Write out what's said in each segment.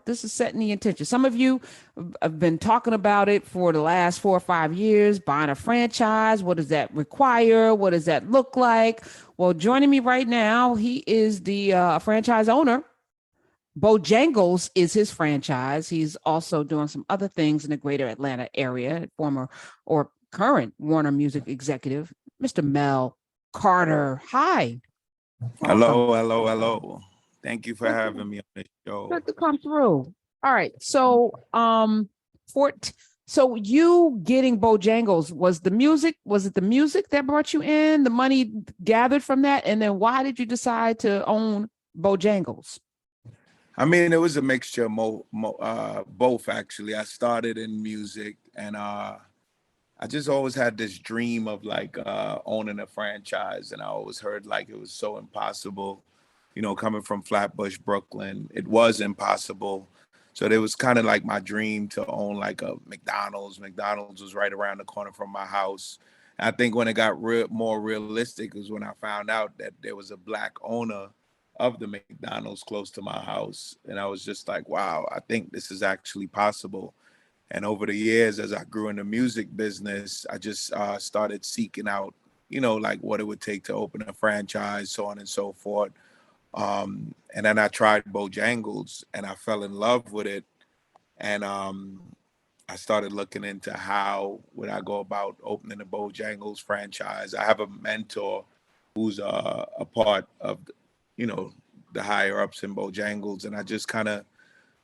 This is setting the intention. Some of you have been talking about it for the last 4 or 5 years, buying a franchise. What does that require? What does that look like? Well, joining me right now, he is the franchise owner. Bojangles is his franchise. He's also doing some other things in the greater Atlanta area, former or current Warner Music executive, Mr. Mel Carter. Hi. Welcome. Hello, hello, hello. Thank you for Good having me on this show. to come through. All right. So, Fort. So you getting Bojangles was the music? Was it the music that brought you in? The money gathered from that, and then why did you decide to own Bojangles? I mean, it was a mixture of both, actually. I started in music, and I just always had this dream of like owning a franchise, and I always heard like it was so impossible. You know, coming from Flatbush, Brooklyn, it was impossible. So it was kind of like my dream to own like a McDonald's. McDonald's was right around the corner from my house. And I think when it got more realistic was when I found out that there was a black owner of the McDonald's close to my house. And I was just like, wow, I think this is actually possible. And over the years, as I grew in the music business, I just started seeking out, you know, like what it would take to open a franchise, so on and so forth. And then I tried Bojangles and I fell in love with it. And I started looking into how would I go about opening a Bojangles franchise. I have a mentor who's a part of, you know, the higher ups in Bojangles. And I just kind of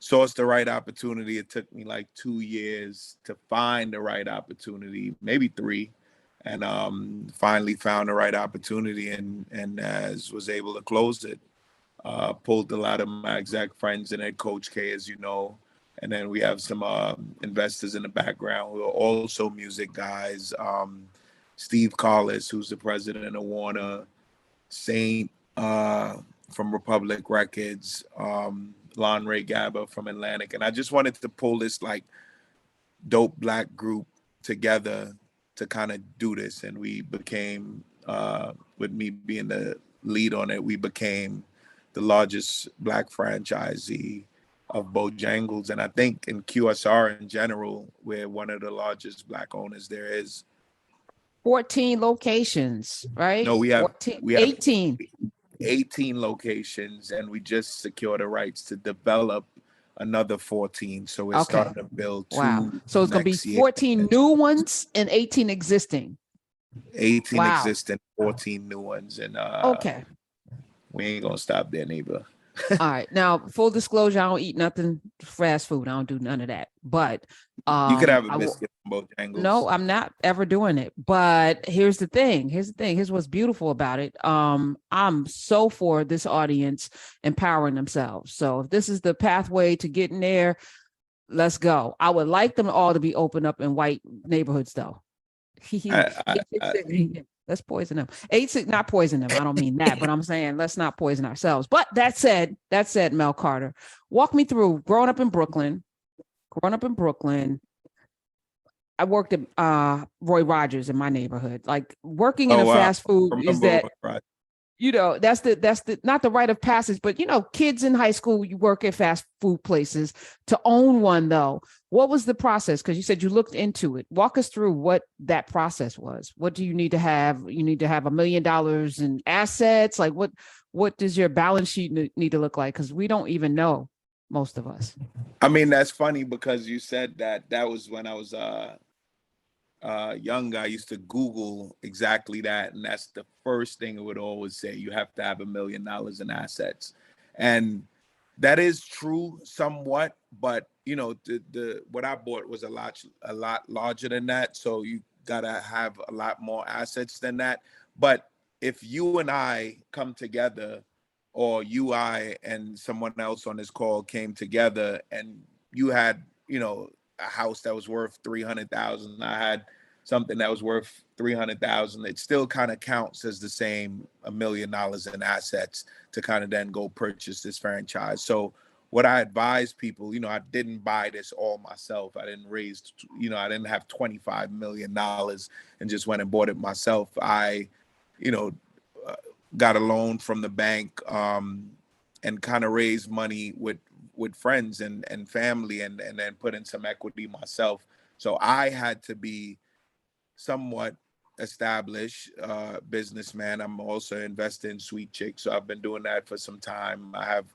sourced the right opportunity. It took me like 2 years to find the right opportunity, maybe 3. And finally found the right opportunity and as was able to close it. Pulled a lot of my exec friends in it, Coach K, as you know. And then we have some investors in the background who are also music guys. Steve Collis, who's the president of Warner, Saint from Republic Records, Lon Ray Gabba from Atlantic. And I just wanted to pull this like dope black group together to kind of do this. And we became, with me being the lead on it, we became the largest black franchisee of Bojangles. And I think in QSR in general, we're one of the largest black owners there is. 14 locations, right? No, 14, we have 18. 18 locations, and we just secured the rights to develop another 14. So we're Okay. starting to build 2. Wow. So it's going to be 14 new ones and 18 existing. 18 Wow. existing, 14 new ones. And Okay. we ain't going to stop there neither. All right. Now, full disclosure, I don't eat nothing fast food. I don't do none of that. But you could have a biscuit from Bojangles. no, I'm not ever doing it. But here's the thing. Here's what's beautiful about it. I'm so for this audience empowering themselves. So if this is the pathway to getting there, let's go. I would like them all to be open up in white neighborhoods, though. Let's poison them. Not poison them. I don't mean that, but I'm saying let's not poison ourselves. But that said, Mel Carter, walk me through growing up in Brooklyn. I worked at Roy Rogers in my neighborhood. Like working in a fast food is that, you know, that's the not the rite of passage, but you know, kids in high school, you work at fast food places. To own one though, what was the process? Because you said you looked into it. Walk us through what that process was. What do you need to have? You need to have $1 million in assets. Like what does your balance sheet need to look like? Because we don't even know, most of us. I mean, that's funny because you said that was when I was young. I used to Google exactly that, and that's the first thing it would always say. You have to have $1 million in assets, and that is true somewhat. But you know, the what I bought was a lot larger than that. So you gotta have a lot more assets than that. But if you and I come together, or I and someone else on this call came together, and you had, you know, a house that was worth 300,000, I had something that was worth 300,000, it still kind of counts as the same $1 million in assets to kind of then go purchase this franchise. So what I advise people, you know, I didn't buy this all myself. I didn't raise, you know, I didn't have $25 million and just went and bought it myself. I, you know, got a loan from the bank and kind of raised money with with friends and family, and then put in some equity myself. So I had to be somewhat established businessman. I'm also invested in Sweet Chick, so I've been doing that for some time. I have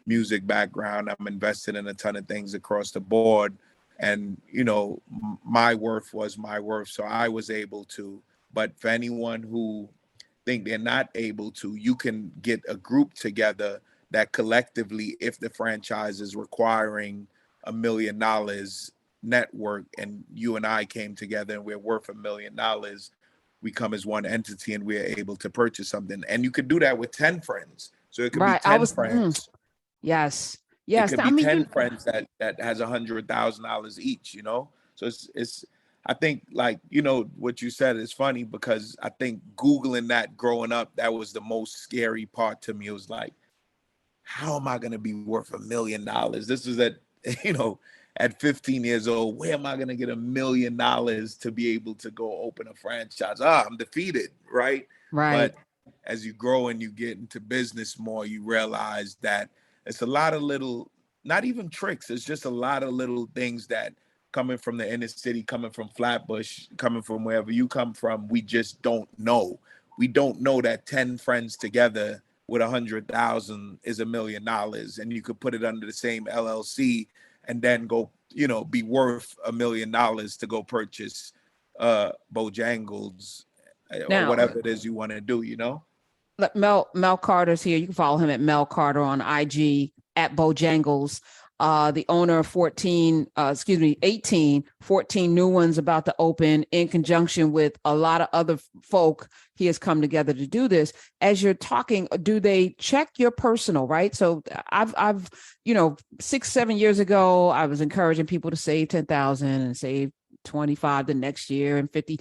music background. I'm invested in a ton of things across the board, and my worth was my worth, so I was able to. But for anyone who think they're not able to, you can get a group together that collectively, if the franchise is requiring $1 million network, and you and I came together and we're worth $1 million, we come as one entity and we're able to purchase something. And you could do that with 10 friends. So it could be 10 friends. Yes. It could be 10 friends that has $100,000 each, So it's I think, like, what you said is funny, because I think Googling that growing up, that was the most scary part to me. It was like, how am I going to be worth $1 million? This is at 15 years old. Where am I going to get $1 million to be able to go open a franchise? I'm defeated, right? Right. But as you grow and you get into business more, you realize that it's a lot of little, not even tricks. It's just a lot of little things that, coming from the inner city, coming from Flatbush, coming from wherever you come from, we just don't know. We don't know that 10 friends together with 100,000 is $1 million, and you could put it under the same LLC and then go, be worth $1 million to go purchase Bojangles or whatever it is you want to do, Mel Carter's here. You can follow him at Mel Carter on IG, at Bojangles. The owner of 14 new ones about to open, in conjunction with a lot of other folk. He has come together to do this. As you're talking, do they check your personal, right? So I've 6-7 years ago, I was encouraging people to save 10,000 and save 25 the next year and 50,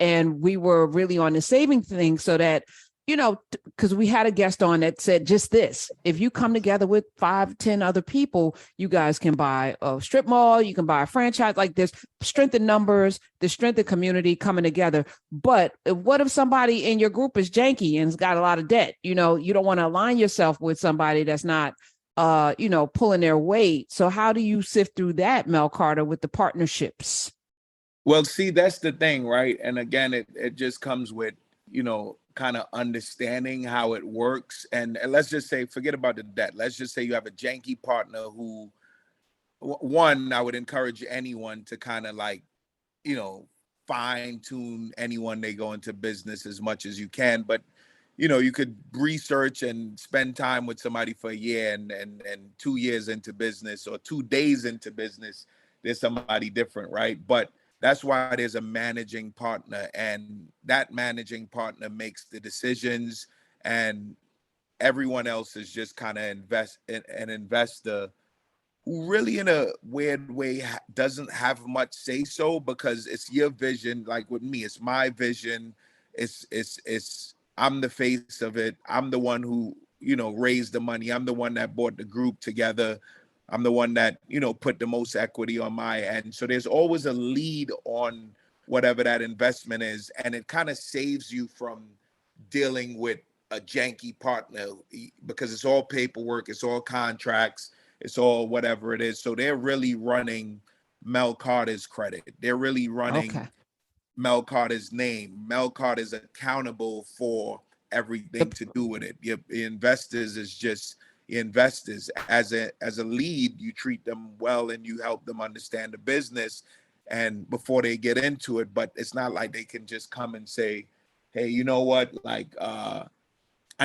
and we were really on the saving thing, so that, because we had a guest on that said just this: if you come together with 5-10 other people, you guys can buy a strip mall, you can buy a franchise. Like, there's strength in numbers, the strength of community coming together. But what if somebody in your group is janky and has got a lot of debt? You don't want to align yourself with somebody that's not, pulling their weight. So how do you sift through that, Mel Carter, with the partnerships? Well, see, that's the thing, right? And again, it just comes with, kind of understanding how it works. And let's just say, forget about the debt. Let's just say you have a janky partner who, one, I would encourage anyone to kind of like, fine tune anyone they go into business as much as you can. But, you could research and spend time with somebody for a year, and 2 years into business, or 2 days into business, there's somebody different, right? But that's why there's a managing partner, and that managing partner makes the decisions, and everyone else is just kind of an investor who really, in a weird way, doesn't have much say so, because it's your vision. Like with me, it's my vision. It's I'm the face of it. I'm the one who, raised the money. I'm the one that brought the group together. I'm the one that, put the most equity on my end. So there's always a lead on whatever that investment is. And it kind of saves you from dealing with a janky partner, because it's all paperwork, it's all contracts, it's all whatever it is. So they're really running Mel Carter's credit. They're really running Mel Carter's name. Mel Carter is accountable for everything to do with it. Your investors is just investors. As a lead, you treat them well and you help them understand the business and before they get into it. But it's not like they can just come and say, hey, you know what, like I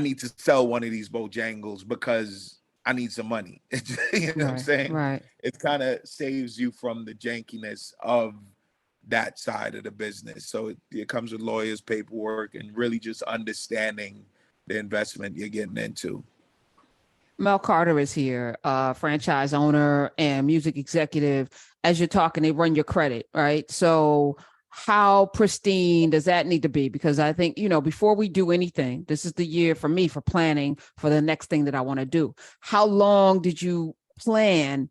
need to sell one of these Bojangles because I need some money. You know what I'm saying? Right. It kind of saves you from the jankiness of that side of the business. So it comes with lawyers, paperwork, and really just understanding the investment you're getting into. Mel Carter is here, franchise owner and music executive. As you're talking, they run your credit, right? So how pristine does that need to be? Because I think, before we do anything, this is the year for me for planning for the next thing that I want to do. How long did you plan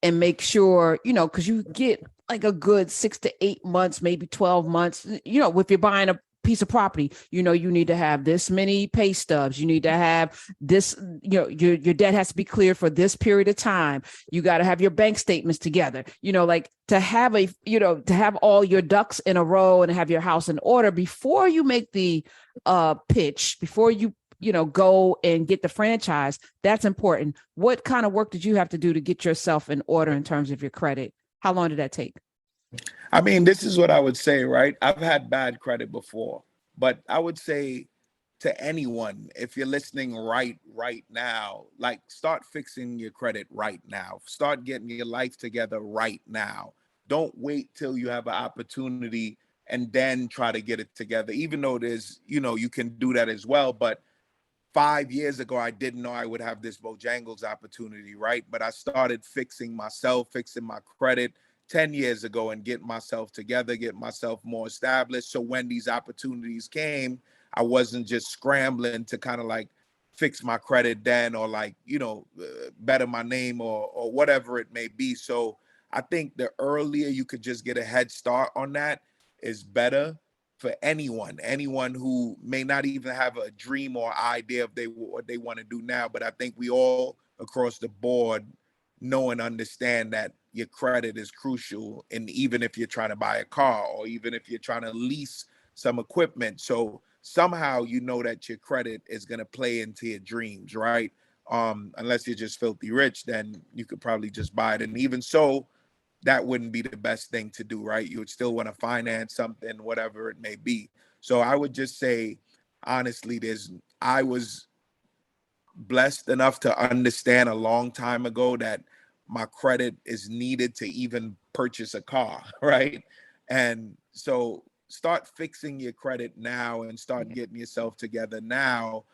and make sure, because you get like a good 6 to 8 months, maybe 12 months, if you're buying a piece of property, you need to have this many pay stubs. You need to have this, your debt has to be cleared for this period of time. You got to have your bank statements together, like to have to have all your ducks in a row and have your house in order before you make the pitch, before you go and get the franchise. That's important. What kind of work did you have to do to get yourself in order in terms of your credit? How long did that take? I mean, this is what I would say, right? I've had bad credit before, but I would say to anyone, if you're listening right now, like start fixing your credit right now. Start getting your life together right now. Don't wait till you have an opportunity and then try to get it together, even though there's, you can do that as well. But 5 years ago, I didn't know I would have this Bojangles opportunity, right? But I started fixing myself, fixing my credit 10 years ago and getting myself together, get myself more established. So when these opportunities came, I wasn't just scrambling to kind of like fix my credit then, or like, better my name or whatever it may be. So I think the earlier you could just get a head start on that is better for anyone who may not even have a dream or idea of what they want to do now. But I think we all across the board know and understand that your credit is crucial. And even if you're trying to buy a car, or even if you're trying to lease some equipment. So somehow that your credit is going to play into your dreams, right? Unless you're just filthy rich, then you could probably just buy it. And even so, that wouldn't be the best thing to do, right? You would still want to finance something, whatever it may be. So I would just say, honestly, I was blessed enough to understand a long time ago that my credit is needed to even purchase a car, right? And so start fixing your credit now and start getting yourself together now,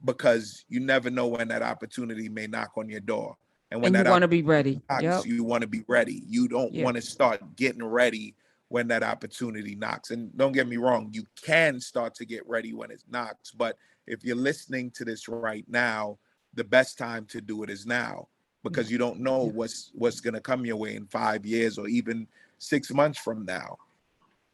because you never know when that opportunity may knock on your door. And when you want to be ready. Knocks, you want to be ready. You don't want to start getting ready when that opportunity knocks. And don't get me wrong, you can start to get ready when it knocks. But if you're listening to this right now, the best time to do it is now, because you don't know what's going to come your way in 5 years or even 6 months from now.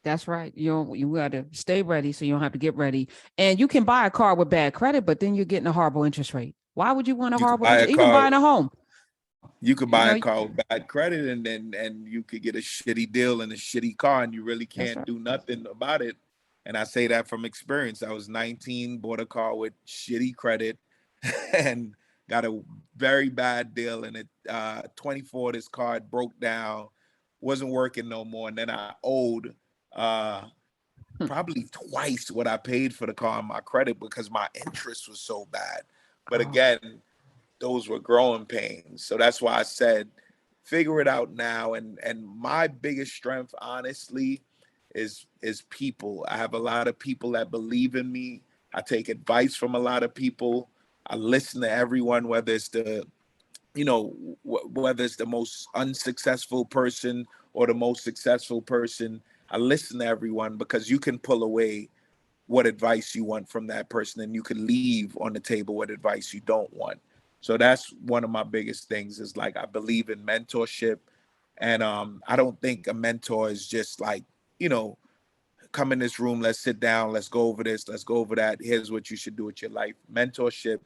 That's right. You got to stay ready so you don't have to get ready. And you can buy a car with bad credit, but then you're getting a horrible interest rate. Why would you want a horrible interest? Even buying a home. You could buy a car with bad credit, and you could get a shitty deal and a shitty car, and you really can't do nothing about it. And I say that from experience. I was 19, bought a car with shitty credit, and got a very bad deal. And at 24, this car broke down, wasn't working no more. And then I owed probably twice what I paid for the car on my credit because my interest was so bad. But again, those were growing pains. So that's why I said, figure it out now. And my biggest strength, honestly, is people. I have a lot of people that believe in me. I take advice from a lot of people. I listen to everyone, whether it's the most unsuccessful person or the most successful person. I listen to everyone, because you can pull away what advice you want from that person, and you can leave on the table what advice you don't want. So that's one of my biggest things, is like, I believe in mentorship. And I don't think a mentor is just like, come in this room, let's sit down, let's go over this, let's go over that. Here's what you should do with your life. Mentorship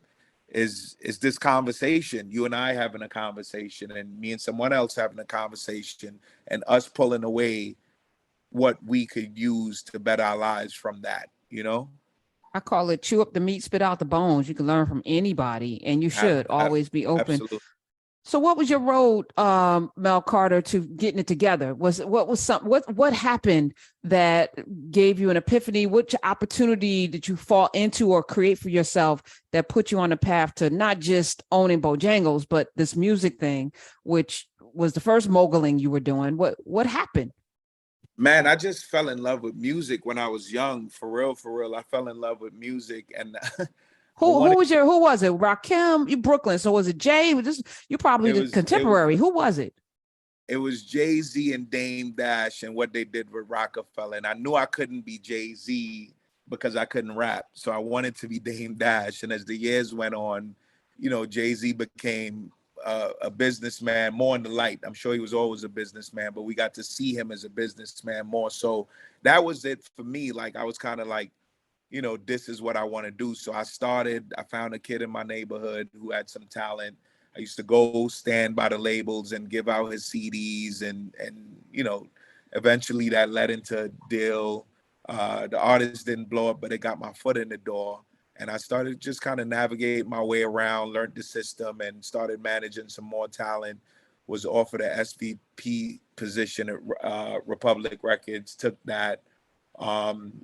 is this conversation, you and I having a conversation, and me and someone else having a conversation, and us pulling away what we could use to better our lives from that, I call it chew up the meat, spit out the bones. You can learn from anybody, and you should always be open. Absolutely. So what was your road, Mel Carter, to getting it together? What happened that gave you an epiphany? Which opportunity did you fall into or create for yourself that put you on the path to not just owning Bojangles, but this music thing, which was the first moguling you were doing? What happened? Man, I just fell in love with music when I was young. For real. I fell in love with music. And who was it? Rakim, you Brooklyn. So was it Jay? You probably the contemporary. Who was it? It was Jay-Z and Dame Dash and what they did with Rockefeller. And I knew I couldn't be Jay-Z because I couldn't rap. So I wanted to be Dame Dash. And as the years went on, Jay-Z became a businessman more in the light. I'm sure he was always a businessman, but we got to see him as a businessman more. So that was it for me. Like, I was kind of like this is what I want to do. So I found a kid in my neighborhood who had some talent. I used to go stand by the labels and give out his CDs, and eventually that led into a deal. The artist didn't blow up, but it got my foot in the door. And I started just kind of navigate my way around, learned the system, and started managing some more talent. Was offered a SVP position at Republic Records, took that,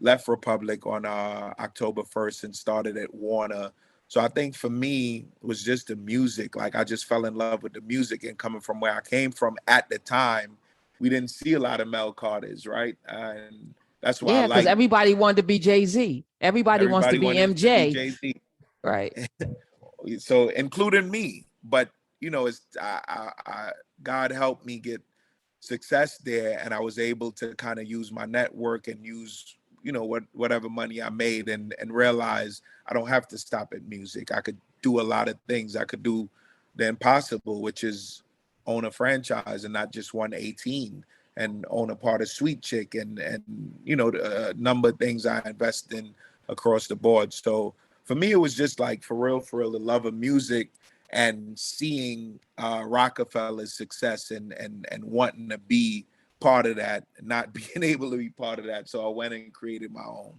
left Republic on October 1st and started at Warner. So I think for me, it was just the music. Like, I just fell in love with the music, and coming from where I came from at the time, we didn't see a lot of Mel Carters, right? And that's why because everybody wanted to be Jay-Z. Everybody wants to be MJ. Jay-Z. Right. So including me, but it's God helped me get success there, and I was able to kind of use my network and use whatever money I made, and realize I don't have to stop at music. I could do a lot of things. I could do the impossible, which is own a franchise and not just 118, and own a part of Sweet Chick, and a number of things I invest in across the board. So for me, it was just like, for real, the love of music, and seeing Rockefeller's success, and wanting to be part of that, and not being able to be part of that. So I went and created my own.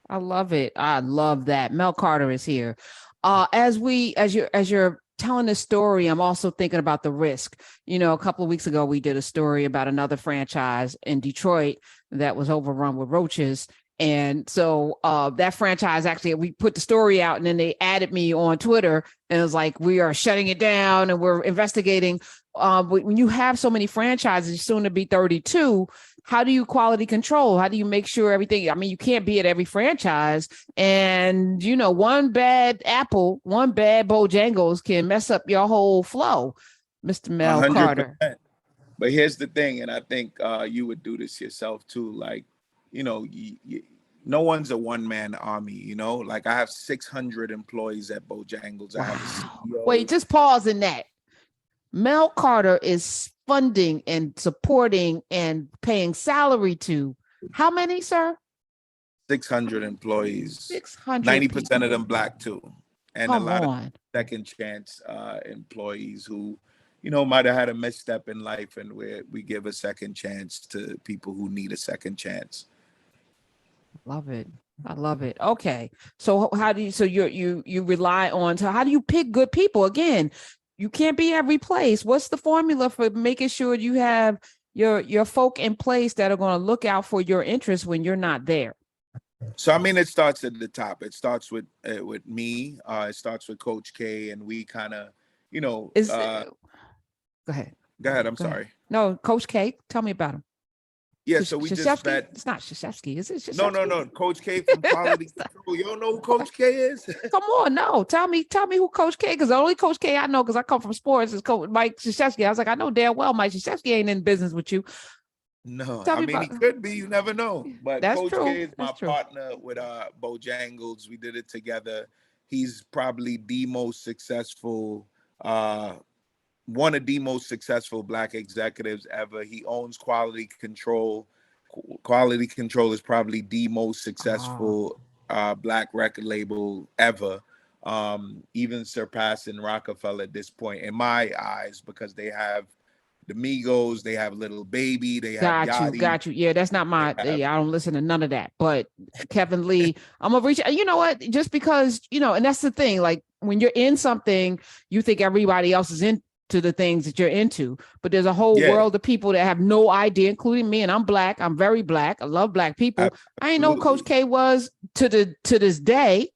I love it. I love that. Mel Carter is here. As you're telling this story, I'm also thinking about the risk. A couple of weeks ago, we did a story about another franchise in Detroit that was overrun with roaches. And so that franchise, actually, we put the story out, and then they added me on Twitter, and it was like, we are shutting it down and we're investigating. When you have so many franchises, soon to be 32, how do you quality control? How do you make sure everything? I mean, you can't be at every franchise, and one bad apple, one bad Bojangles can mess up your whole flow, Mr. Mel 100%. Carter. But here's the thing, and I think you would do this yourself too. Like, no one's a one-man army, like, I have 600 employees at Bojangles. Wow. I have a CEO. Wait, just pause in that. Mel Carter is funding and supporting and paying salary to how many, sir? 600 employees. 600. 90% of them Black too. And Come a lot on. of second chance employees who, might have had a misstep in life, and we give a second chance to people who need a second chance. Love it. I love it. Okay. So how do you rely on, so how do you pick good people? Again, you can't be every place. What's the formula for making sure you have your folk in place that are going to look out for your interests when you're not there? So, I mean, it starts at the top. It starts with me. It starts with Coach K, and we kind of, go ahead. Go ahead. I'm sorry. No, Coach K, tell me about him. Yeah, so we just met. It's not Krzyzewski, is it? Krzyzewski? No. Coach K from Quality Control. You don't know who Coach K is? Come on, no. Tell me who Coach K, because the only Coach K I know, because I come from sports, is Coach Mike Krzyzewski. I was like, I know damn well Mike Krzyzewski ain't in business with you. No, I mean, he could be. You never know. But that's Coach true. K is my partner with Bojangles. We did it together. He's probably the most successful, one of the most successful Black executives ever. He owns Quality Control. Quality Control is probably the most successful Black record label ever, even surpassing Rockefeller at this point in my eyes, because they have the Migos, they have Little Baby, they have Yachty. Got you. Yeah, that's not my. I don't listen to none of that. But Kevin Lee, I'm gonna reach. You know what? Just because and that's the thing. Like, when you're in something, you think everybody else is into the things that you're into, but there's a whole world of people that have no idea, including me. And I'm Black. I'm very Black. I love Black people. Absolutely. I didn't know who Coach K was to this day.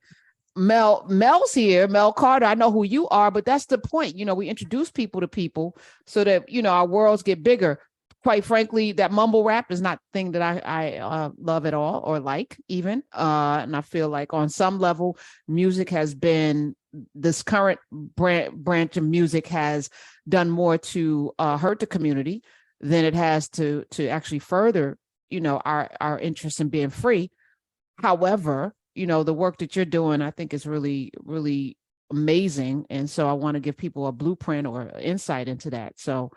Mel's here, Mel Carter. I know who you are, but that's the point. We introduce people to people so that, our worlds get bigger. Quite frankly, that mumble rap is not the thing that I love at all, or like even. And I feel like on some level, music has been, this current branch of music has done more to hurt the community than it has to actually further, our interest in being free. However, the work that you're doing, I think, is really, really amazing. And so I want to give people a blueprint or insight into that. So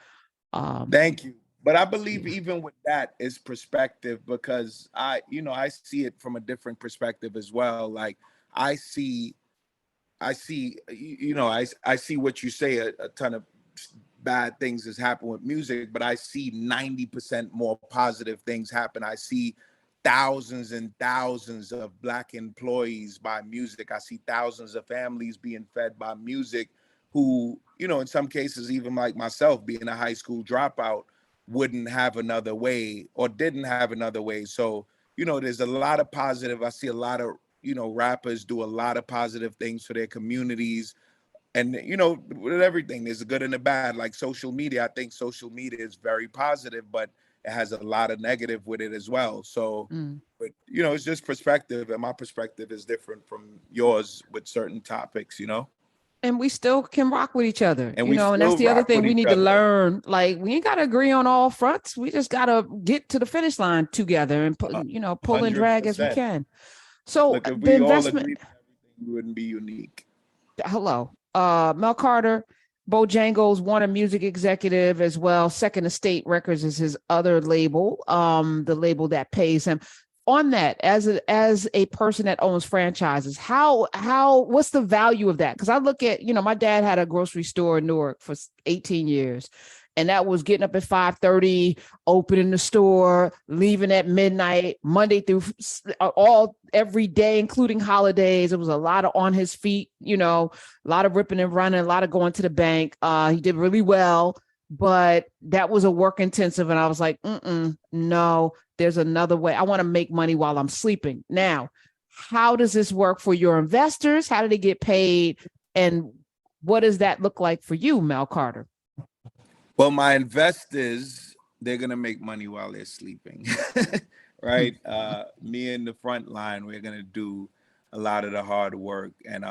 thank you. But I believe even with that is perspective, because I see it from a different perspective as well. Like I see, I see what you say, a ton of bad things has happened with music, but I see 90% more positive things happen. I see thousands and thousands of Black employees by music. I see thousands of families being fed by music who, in some cases, even like myself, being a high school dropout, wouldn't have another way or didn't have another way. So, there's a lot of positive. I see a lot of, rappers do a lot of positive things for their communities. And, with everything, there's a good and a bad. Like social media, I think social media is very positive, but it has a lot of negative with it as well. So, but, it's just perspective. And my perspective is different from yours with certain topics, And we still can rock with each other, And we and still that's the other rock thing with we each need to other. learn. Like, we ain't got to agree on all fronts. We just got to get to the finish line together and, pull and drag as we 100%. can. So Look, if the we all investment, agreed on everything, we wouldn't be unique. hello, Mel Carter, Bojangles, Warner Music executive as well. Second Estate Records is his other label, the label that pays him. On that, as a person that owns franchises, how what's the value of that? Because I look at, my dad had a grocery store in Newark for 18 years. And that was getting up at 5:30, opening the store, leaving at midnight, Monday through every day, including holidays. It was a lot of on his feet, a lot of ripping and running, a lot of going to the bank. He did really well, but that was a work intensive. And I was like, no, there's another way. I want to make money while I'm sleeping. Now, how does this work for your investors? How do they get paid? And what does that look like for you, Mel Carter? Well, my investors, they're going to make money while they're sleeping, right? Me in the front line, we're going to do a lot of the hard work and,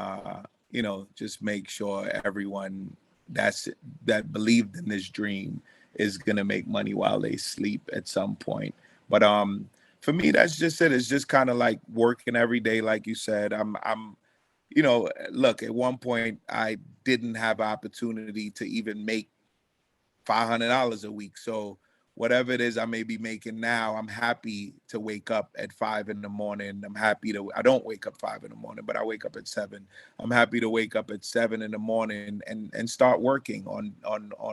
just make sure everyone that believed in this dream is going to make money while they sleep at some point. But for me, that's just it. It's just kind of like working every day, like you said. Look, at one point, I didn't have opportunity to even make $500 a week. So whatever it is I may be making now, I'm happy to wake up at 5 in the morning. I don't wake up 5 in the morning, but I wake up at 7. I'm happy to wake up at 7 in the morning and start working on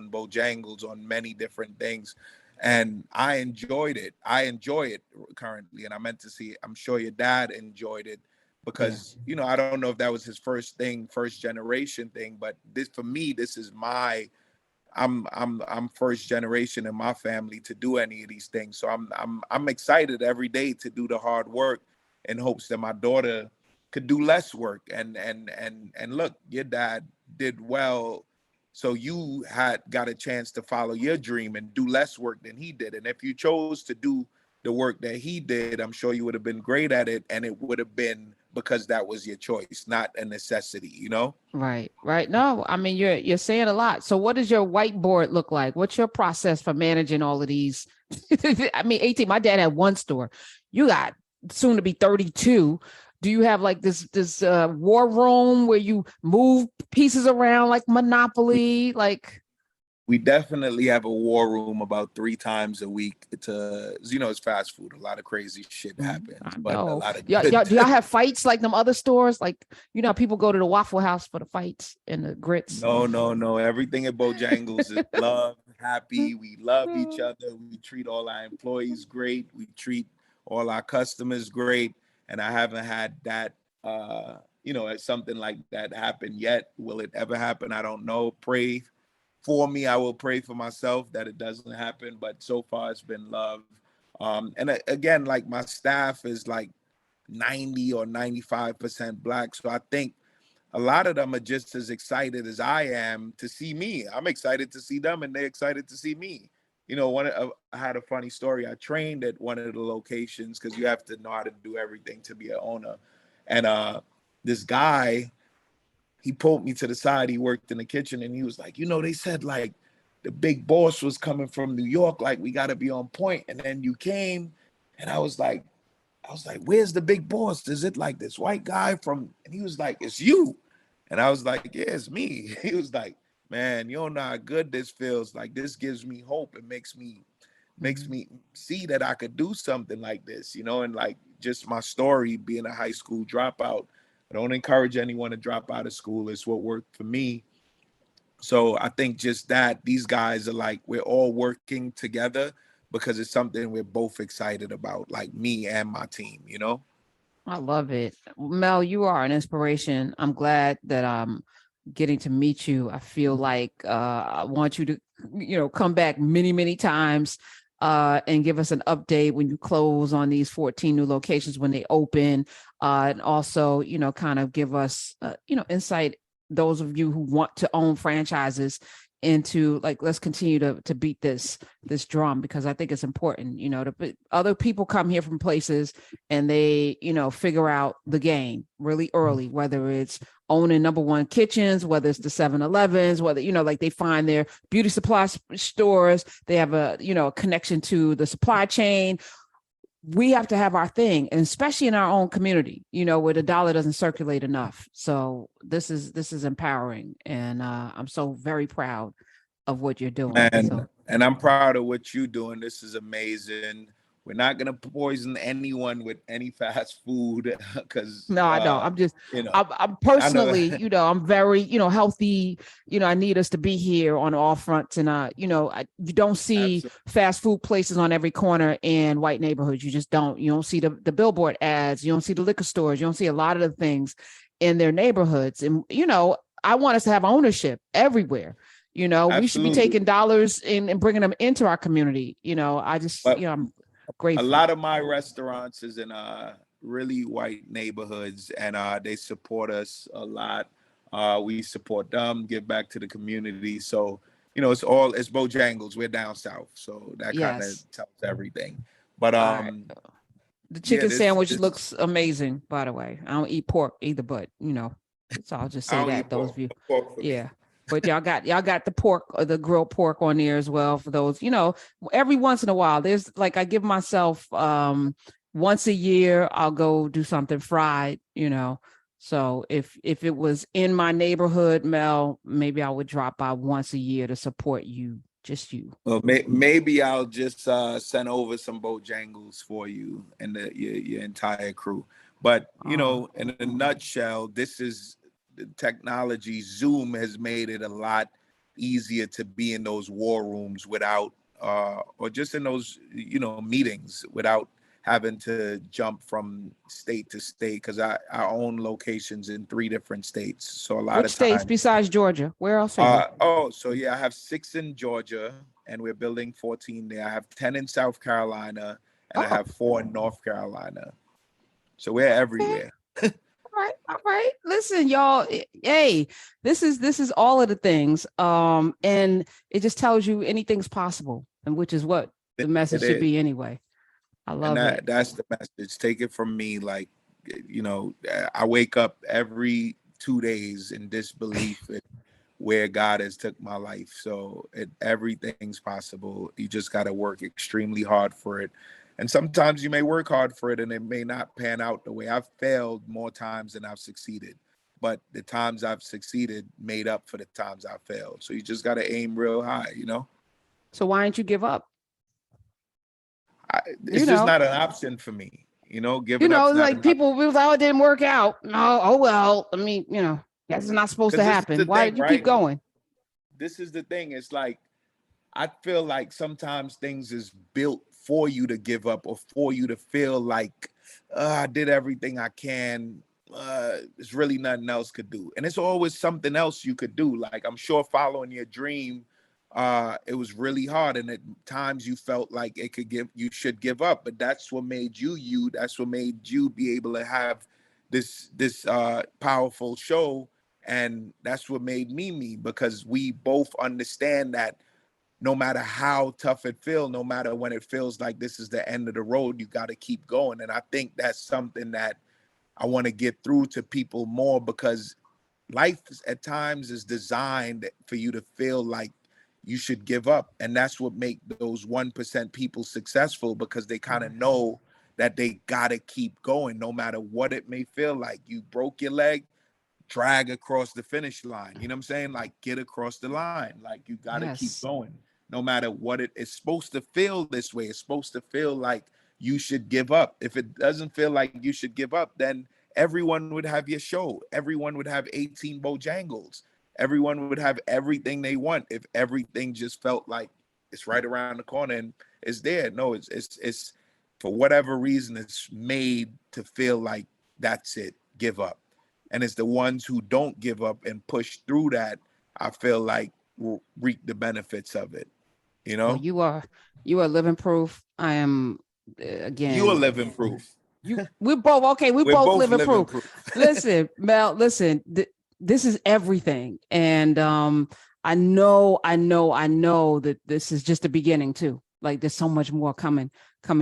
Bojangles, on many different things. And I enjoyed it. I enjoy it currently. And I meant to see, I'm sure your dad enjoyed it because, I don't know if that was his first generation thing, but this, for me, this is I'm first generation in my family to do any of these things. So I'm excited every day to do the hard work in hopes that my daughter could do less work. And look, your dad did well. So you got a chance to follow your dream and do less work than he did. And if you chose to do the work that he did, I'm sure you would have been great at it. And it would have been because that was your choice, not a necessity, Right. No, I mean, you're saying a lot. So what does your whiteboard look like? What's your process for managing all of these? I mean, 18, my dad had one store. You got soon to be 32. Do you have like this war room where you move pieces around like Monopoly? Like, we definitely have a war room about 3 times a week. It's fast food. A lot of crazy shit happens, but a lot of good. Do y'all have fights like them other stores? Like, people go to the Waffle House for the fights and the grits. No. Everything at Bojangles is love, happy. We love each other. We treat all our employees great. We treat all our customers great. And I haven't had that, something like that happen yet. Will it ever happen? I don't know. Pray for me. I will pray for myself that it doesn't happen. But so far, it's been love. And again, like my staff is like 90 or 95% Black. So I think a lot of them are just as excited as I am to see me. I'm excited to see them and they're excited to see me. I had a funny story. I trained at one of the locations because you have to know how to do everything to be an owner. And this guy, he pulled me to the side. He worked in the kitchen and he was like, they said like the big boss was coming from New York. Like, we got to be on point. And then you came and I was like, where's the big boss? Is it like this white guy from, and he was like, it's you. And I was like, yeah, it's me. He was like, man, you don't know how good this feels. Like, this gives me hope. It makes me makes me see that I could do something like this, you know, and like just my story being a high school dropout. I don't encourage anyone to drop out of school. It's what worked for me. So I think just that these guys are like, we're all working together because it's something we're both excited about, like me and my team, you know? I love it. Mel, you are an inspiration. I'm glad that I'm getting to meet you. I feel like I want you to, come back many, many times and give us an update when you close on these 14 new locations when they open. And also, kind of give us, insight, those of you who want to own franchises, into like, let's continue to beat this drum, because I think it's important, other people come here from places and they, figure out the game really early, whether it's owning number one kitchens, whether it's the 7-Elevens, whether, like they find their beauty supply stores, they have a, connection to the supply chain. We have to have our thing, and especially in our own community, where the dollar doesn't circulate enough. So this is empowering, and I'm so very proud of what you're doing. And I'm proud of what you're doing. This is amazing. We're not gonna poison anyone with any fast food because no, I don't. I'm personally, I'm very, healthy. I need us to be here on all fronts, and you don't see Absolutely. fast food places on every corner in white neighborhoods. You just don't. You don't see the billboard ads. You don't see the liquor stores. You don't see a lot of the things in their neighborhoods. And I want us to have ownership everywhere. Absolutely. We should be taking dollars and bringing them into our community. I'm grateful. A lot of my restaurants is in really white neighborhoods, and they support us a lot. We support them, give back to the community. So, it's Bojangles. We're down south. So that kind of tells everything. But the chicken sandwich looks amazing, by the way. I don't eat pork either, but so I'll just say that those of you. Yeah. But y'all got the pork, or the grilled pork on there as well for those, every once in a while. There's like, I give myself once a year, I'll go do something fried, So if it was in my neighborhood, Mel, maybe I would drop by once a year to support you, just you. Well, maybe I'll just send over some Bojangles for you and your entire crew. But, in a nutshell, this is the technology. Zoom has made it a lot easier to be in those war rooms without, or just in those, meetings without having to jump from state to state, because I own locations in 3 different states. So a lot Which of times, states besides Georgia? Where else are you? I have 6 in Georgia, and we're building 14 there. I have 10 in South Carolina, and I have 4 in North Carolina. So we're everywhere. All right. Listen, y'all. Hey, this is all of the things. And it just tells you anything's possible, and which is what the message should be anyway. I love it. That's the message. Take it from me. Like, I wake up every 2 days in disbelief at where God has took my life. So everything's possible. You just got to work extremely hard for it. And sometimes you may work hard for it and it may not pan out the way. I've failed more times than I've succeeded, but the times I've succeeded made up for the times I failed. So you just got to aim real high, So why didn't you give up? It's just not an option for me, giving up. Like people will say, oh, it didn't work out. No, oh, well, I mean, that's not supposed to happen. Why did you keep going? This is the thing. It's like, I feel like sometimes things is built for you to give up, or for you to feel like I did everything I can. There's really nothing else could do. And it's always something else you could do. Like, I'm sure following your dream, it was really hard. And at times you felt like you should give up, but that's what made you. That's what made you be able to have this powerful show. And that's what made me, because we both understand that no matter how tough it feels, no matter when it feels like this is the end of the road, you got to keep going. And I think that's something that I want to get through to people more, because life at times is designed for you to feel like you should give up. And that's what make those 1% people successful, because they kind of know that they got to keep going no matter what it may feel like. You broke your leg, drag across the finish line. You know what I'm saying? Like, get across the line. Like, you got to keep going. no matter what it's supposed to feel this way. It's supposed to feel like you should give up. If it doesn't feel like you should give up, then everyone would have your show. Everyone would have 18 Bojangles. Everyone would have everything they want if everything just felt like it's right around the corner and it's there. No, it's for whatever reason, it's made to feel like that's it, give up. And it's the ones who don't give up and push through that, I feel like, will reap the benefits of it. You know? Well, you are living proof. I am again. You are living proof. We're both okay. We're both living proof. proof. Listen, Mel, listen, this is everything. And I know that this is just the beginning too. Like there's so much more coming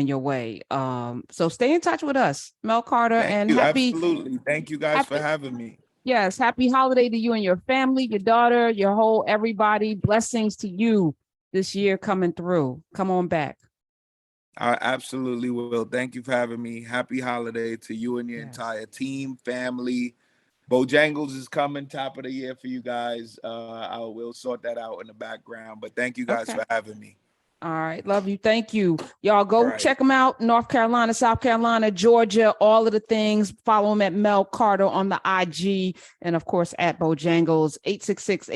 your way. So stay in touch with us, Mel Carter. Absolutely. Thank you guys for having me. Yes, happy holiday to you and your family, your daughter, your whole everybody. Blessings to you this year coming through. Come on back. I absolutely will. Thank you for having me. Happy holiday to you and your entire team, family. Bojangles is coming top of the year for you guys. I will sort that out in the background, but thank you guys for having me. All right. Love you. Thank you. Y'all go check them out. North Carolina, South Carolina, Georgia, all of the things. Follow him at Mel Carter on the IG. And of course, at Bojangles, 866